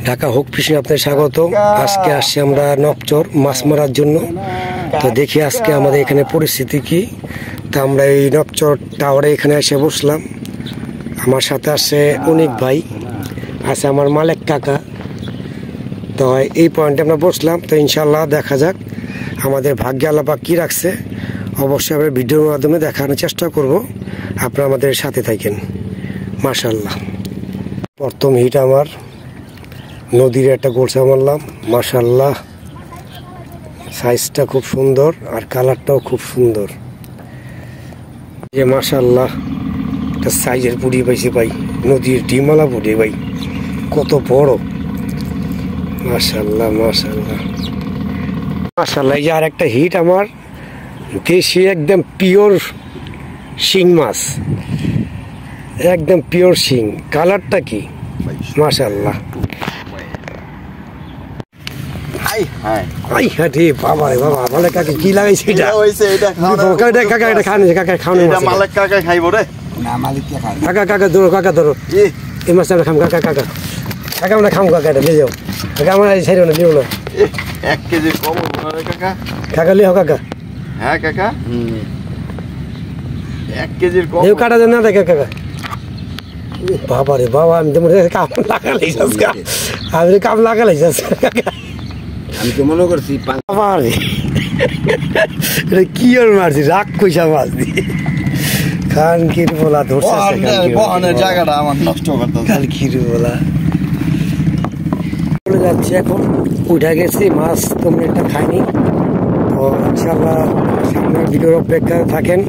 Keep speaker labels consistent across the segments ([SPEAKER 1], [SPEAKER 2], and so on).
[SPEAKER 1] Dhaka hook fishing আপনাদের স্বাগত। আজকে আসছি আমরা নবচর মাছ মারার জন্য। তো দেখি আজকে আমাদের এখানে পরিস্থিতি কি। তা আমরা এই নবচর টাওয়ারে এখানে এসে বসলাম। আমার সাথে আসছে অনিক ভাই, আছে আমার মালেক কাকা। তো এই পয়েন্টে আমরা বসলাম। তো ইনশাল্লাহ দেখা যাক আমাদের ভাগ্যে আল্লাহ পাক কী রাখছে। অবশ্যই আমরা ভিডিওর মাধ্যমে দেখানোর চেষ্টা করব, আপনারা আমাদের সাথে থাকেন। মাশাল্লাহ, প্রথম হিট আমার নদীর একটা গোলসা মারলাম। মাশাল্লাহ, সাইজটা খুব সুন্দর আর কালারটাও খুব সুন্দর। যে মাশাল্লাহ একটা সাইজের পুড়ি পাইছি ভাই, নদীর ডিমালা পুড়ি ভাই, কত বড়। মাশাল্লাহ মাশাল্লাহ মাশাল্লাহ। এই যে আর একটা হিট আমার দেশি একদম পিওর শিং মাছ, একদম পিওর শিং। কালারটা কি মাশাল্লাহ। বাবা রে বাবা, মালেক কাকা কি লাগাইছে এটা? কাকা এটা খাওয়ানো, কাকা খাওয়ানো মালেক কাকা খাইব রে। কাকা কাকা ধরো, কাকা ধরো এই মাছটা আমরা খাম। কাকা কাকা কাকা আমরা খাম, কাকা এটা নিয়ে যাও। কাকা আমরা ছাড়িও না, নিও না।
[SPEAKER 2] 1 কেজি কম হবে রে কাকা।
[SPEAKER 1] কাকা লিও কাকা।
[SPEAKER 2] হ্যাঁ কাকা, 1 কেজির কম
[SPEAKER 1] কাটা দেন না দেখে কাকা। বাবা রে বাবা, আমি তো মনে কাম লাগালাইছাস কা, আমি কাম লাগালাইছাস কাকা।
[SPEAKER 2] আমি তো মনে করছি
[SPEAKER 1] বাবা রে এটা কি আর মারছি, রাগ কইসা মাছ দিয়ে খান কির বলা ধরছে।
[SPEAKER 2] বহানের জায়গাটা আমার নষ্ট করতে
[SPEAKER 1] কাল কির বলা চলে যাচ্ছে। এখন উঠে গেছি, মাছ তোমরা একটা খাইনি। তো ইনশাল্লাহ সামনে ভিডিওর অপেক্ষায় থাকেন।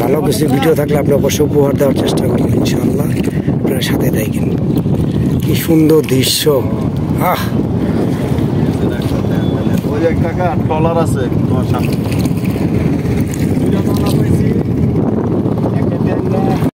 [SPEAKER 1] ভালো কিছু ভিডিও থাকলে আপনি অবশ্যই উপহার দেওয়ার চেষ্টা করবেন ইনশাল্লাহ। আপনার সাথে থাকেন। কি সুন্দর দৃশ্য।
[SPEAKER 2] ওই যে কাকা ট্রলার আছে তোমার সামনে।